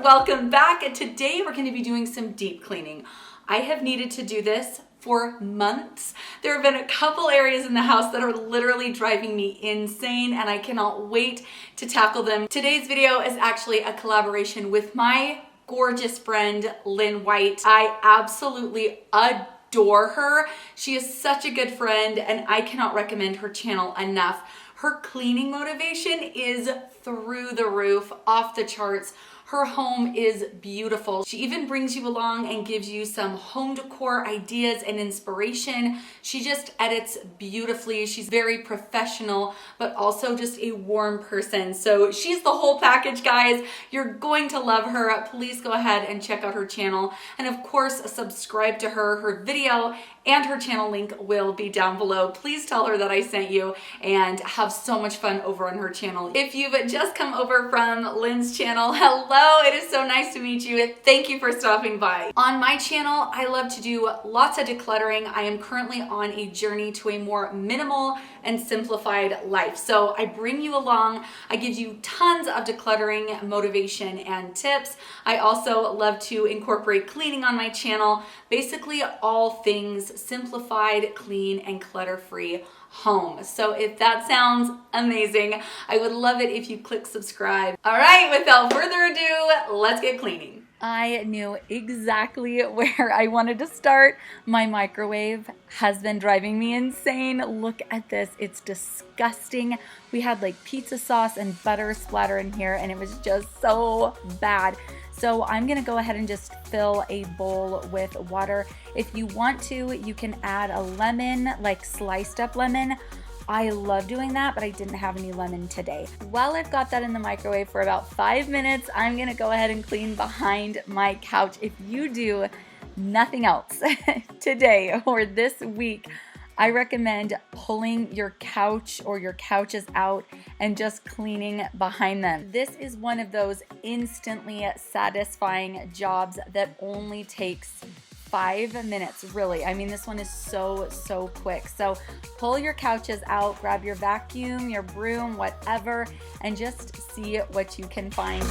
Welcome back. Today we're going to be doing some deep cleaning. I have needed to do this for months. There have been a couple areas in the house that are literally driving me insane and I cannot wait to tackle them. Today's video is actually a collaboration with my gorgeous friend Lynn White. I absolutely adore her. She is such a good friend and I cannot recommend her channel enough. Her cleaning motivation is through the roof, off the charts. Her home is beautiful. She even brings you along and gives you some home decor ideas and inspiration. She just edits beautifully. She's very professional, but also just a warm person. So she's the whole package, guys. You're going to love her. Please go ahead and check out her channel. And of course, subscribe to her. Her video and her channel link will be down below. Please tell her that I sent you and have so much fun over on her channel. If you've just come over from Lynn's channel, hello, it is so nice to meet you. Thank you for stopping by. On my channel, I love to do lots of decluttering. I am currently on a journey to a more minimal and simplified life. So I bring you along. I give you tons of decluttering motivation and tips. I also love to incorporate cleaning on my channel. Basically all things simplified, clean, and clutter-free home. So if that sounds amazing, I would love it if you click subscribe. All right, without further ado, let's get cleaning. I knew exactly where I wanted to start. My microwave has been driving me insane. Look at this, it's disgusting. We had like pizza sauce and butter splatter in here and it was just so bad. So I'm gonna go ahead and just fill a bowl with water. If you want to, you can add a lemon, like sliced up lemon. I love doing that, but I didn't have any lemon today. While I've got that in the microwave for about 5 minutes, I'm gonna go ahead and clean behind my couch. If you do nothing else today or this week, I recommend pulling your couch or your couches out and just cleaning behind them. This is one of those instantly satisfying jobs that only takes 5 minutes, really. I mean, this one is so quick. So pull your couches out, grab your vacuum, your broom, whatever, and just see what you can find.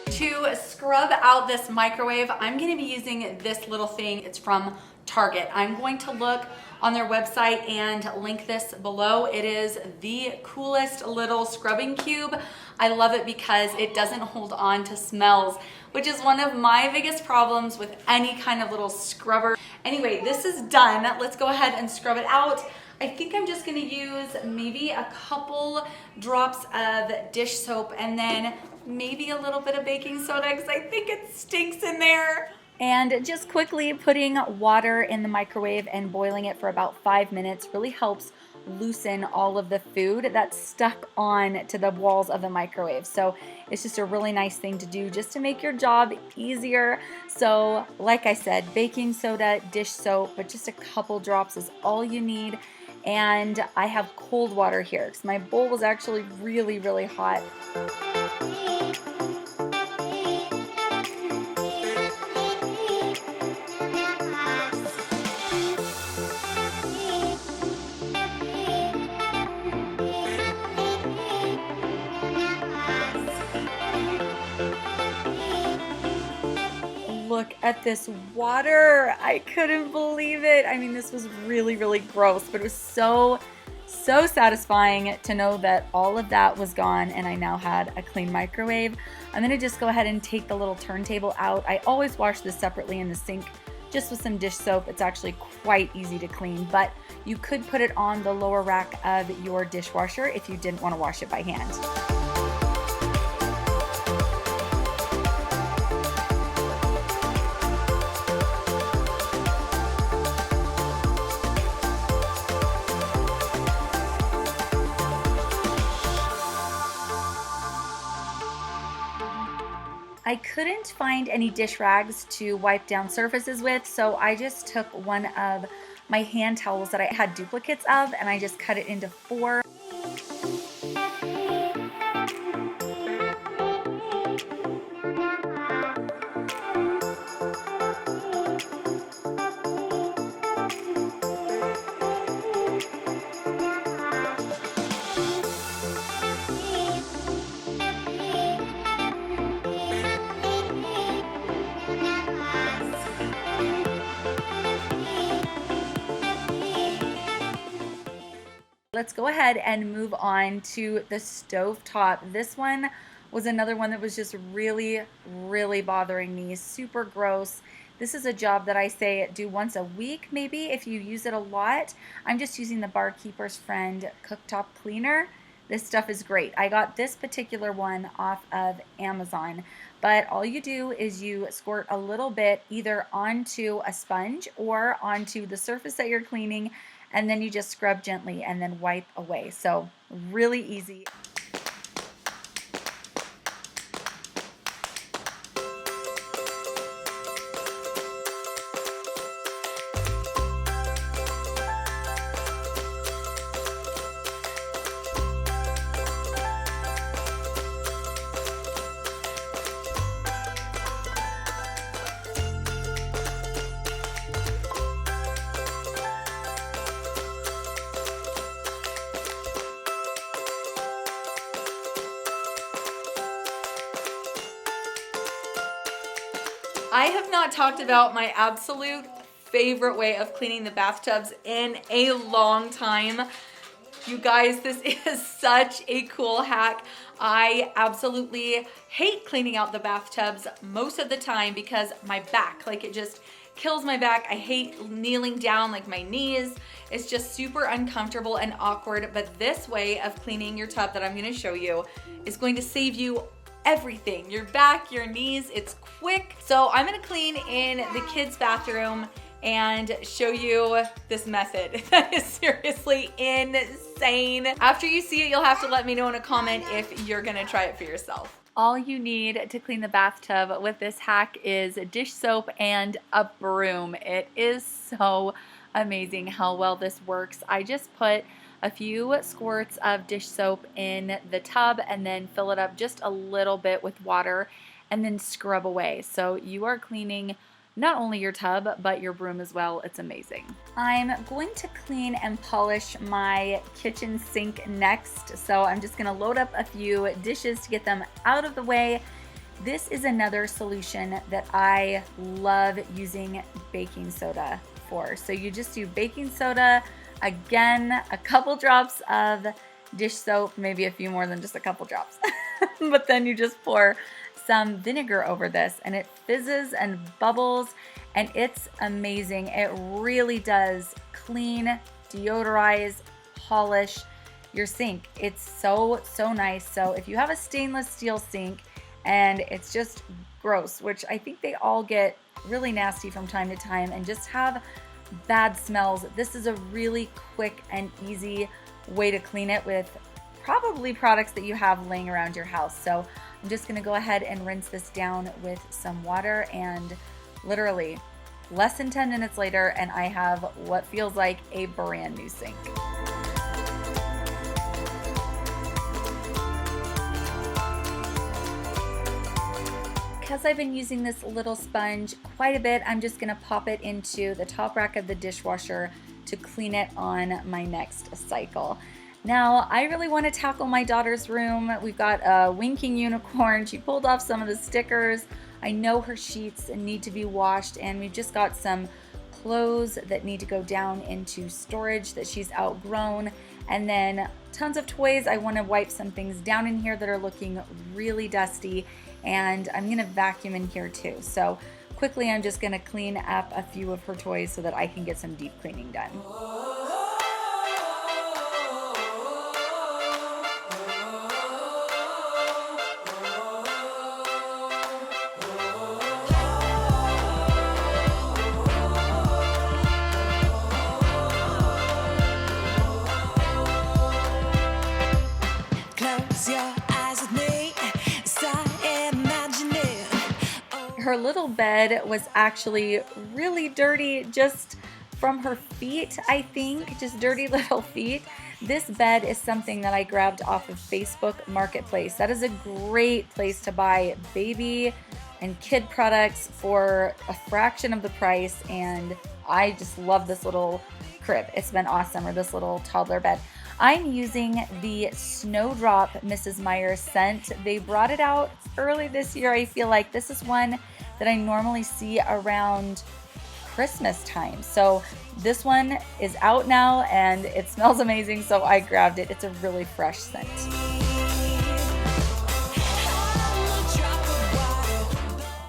To scrub out this microwave, I'm going to be using this little thing. It's from Target. I'm going to look on their website and link this below. It is the coolest little scrubbing cube. I love it because it doesn't hold on to smells, which is one of my biggest problems with any kind of little scrubber. Anyway, this is done. Let's go ahead and scrub it out. I think I'm just gonna use maybe a couple drops of dish soap and then maybe a little bit of baking soda because I think it stinks in there. And just quickly putting water in the microwave and boiling it for about 5 minutes really helps loosen all of the food that's stuck on to the walls of the microwave. So it's just a really nice thing to do just to make your job easier. So like I said, baking soda, dish soap, but just a couple drops is all you need. And I have cold water here because my bowl was actually really hot. Look at this water. I couldn't believe it. I mean, this was really gross, but it was so satisfying to know that all of that was gone and I now had a clean microwave. I'm gonna just go ahead and take the little turntable out. I always wash this separately in the sink just with some dish soap. It's actually quite easy to clean, but you could put it on the lower rack of your dishwasher if you didn't want to wash it by hand. I couldn't find any dish rags to wipe down surfaces with, so I just took one of my hand towels that I had duplicates of and I just cut it into 4. Let's go ahead and move on to the stovetop. This one was another one that was just really bothering me. Super gross. This is a job that I say do once a week, maybe, if you use it a lot. I'm just using the Barkeeper's Friend cooktop cleaner. This stuff is great. I got this particular one off of Amazon, but all you do is you squirt a little bit either onto a sponge or onto the surface that you're cleaning, and then you just scrub gently and then wipe away. So really easy. I have not talked about my absolute favorite way of cleaning the bathtubs in a long time. You guys, this is such a cool hack. I absolutely hate cleaning out the bathtubs most of the time because my back, like it just kills my back. I hate kneeling down, like my knees. It's just super uncomfortable and awkward. But this way of cleaning your tub that I'm gonna show you is going to save you everything, your back, your knees. It's quick. So I'm gonna clean in the kids' bathroom and show you this method that is seriously insane. After you see it, you'll have to let me know in a comment if you're gonna try it for yourself. All you need to clean the bathtub with this hack is dish soap and a broom. It is so amazing how well this works. I just put a few squirts of dish soap in the tub and then fill it up just a little bit with water and then scrub away. So you are cleaning not only your tub, but your broom as well. It's amazing. I'm going to clean and polish my kitchen sink next. So I'm just gonna load up a few dishes to get them out of the way. This is another solution that I love using baking soda for. So you just do baking soda, again, a couple drops of dish soap, maybe a few more than just a couple drops. But then you just pour some vinegar over this and it fizzes and bubbles and it's amazing. It really does clean, deodorize, polish your sink. It's so nice. So if you have a stainless steel sink and it's just gross, which I think they all get really nasty from time to time and just have bad smells, this is a really quick and easy way to clean it with probably products that you have laying around your house. So I'm just gonna go ahead and rinse this down with some water, and literally less than 10 minutes later and I have what feels like a brand new sink. Because I've been using this little sponge quite a bit, I'm just gonna pop it into the top rack of the dishwasher to clean it on my next cycle. Now, I really want to tackle my daughter's room. We've got a winking unicorn. She pulled off some of the stickers. I know her sheets need to be washed, and we've just got some clothes that need to go down into storage that she's outgrown. And then tons of toys. I want to wipe some things down in here that are looking really dusty, and I'm going to vacuum in here too. So quickly I'm just gonna clean up a few of her toys so that I can get some deep cleaning done. Her little bed was actually really dirty just from her feet, I think, just dirty little feet. This bed is something that I grabbed off of Facebook Marketplace. That is a great place to buy baby and kid products for a fraction of the price, and I just love this little crib. It's been awesome, or this little toddler bed. I'm using the Snowdrop Mrs. Meyer scent. They brought it out early this year. I feel like this is one that I normally see around Christmas time. So this one is out now and it smells amazing, so I grabbed it. It's a really fresh scent.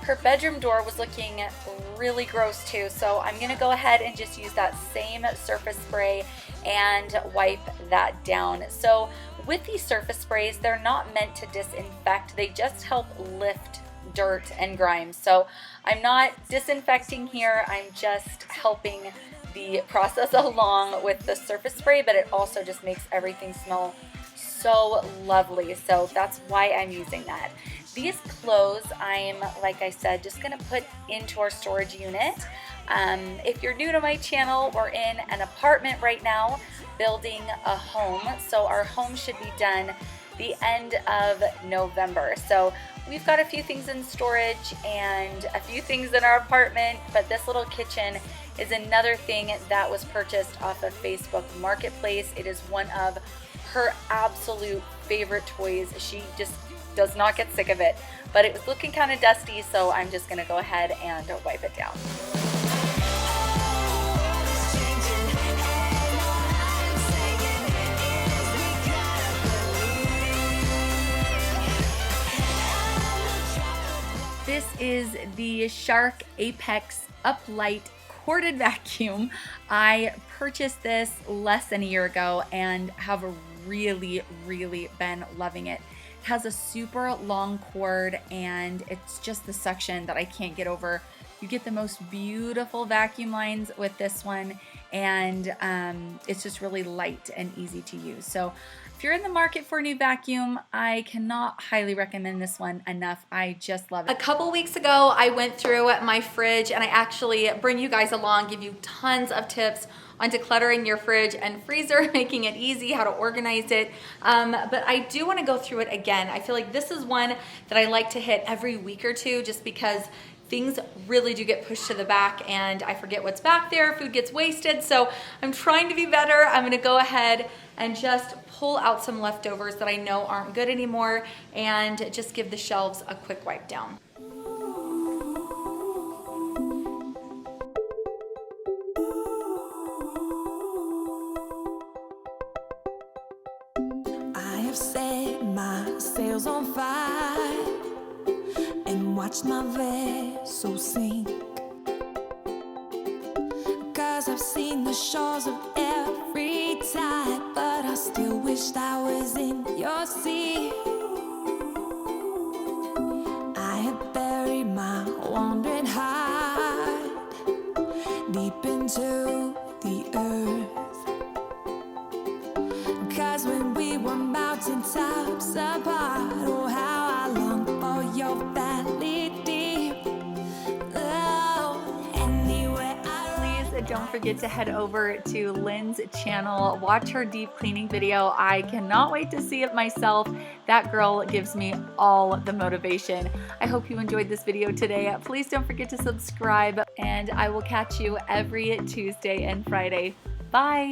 Her bedroom door was looking really gross too, so I'm gonna go ahead and just use that same surface spray and wipe that down. So with these surface sprays, they're not meant to disinfect, they just help lift dirt and grime. So I'm not disinfecting here, I'm just helping the process along with the surface spray, but it also just makes everything smell so lovely. So that's why I'm using that. These clothes I'm, like I said, just gonna put into our storage unit. If you're new to my channel, we're in an apartment right now building a home. So our home should be done the end of November. So we've got a few things in storage and a few things in our apartment, but this little kitchen is another thing that was purchased off of Facebook Marketplace. It is one of her absolute favorite toys. She just does not get sick of it, but it was looking kind of dusty, so I'm just gonna go ahead and wipe it down. This is the Shark Apex Uplight corded vacuum. I purchased this less than a year ago and have really been loving it. It has a super long cord and it's just the suction that I can't get over. You get the most beautiful vacuum lines with this one, and it's just really light and easy to use. So if you're in the market for a new vacuum, I cannot highly recommend this one enough. I just love it. A couple weeks ago, I went through my fridge and I actually bring you guys along, give you tons of tips on decluttering your fridge and freezer, making it easy, how to organize it. But I do want to go through it again. I feel like this is one that I like to hit every week or two just because things really do get pushed to the back and I forget what's back there, food gets wasted. So I'm trying to be better. I'm gonna go ahead and just pull out some leftovers that I know aren't good anymore and just give the shelves a quick wipe down. I have set my sails on fire and watched my vessel sink, 'cause I've seen the shores of every tide, but I still wished I was in your sea. I have buried my wandering heart deep into the earth, 'cause when we were mountaintops apart, oh how I long for your valley deep. Oh, anywhere Please don't forget to head over to Lynn's channel, watch her deep cleaning video. I cannot wait to see it myself. That girl gives me all the motivation. I hope you enjoyed this video today. Please don't forget to subscribe, and I will catch you every Tuesday and Friday. Bye.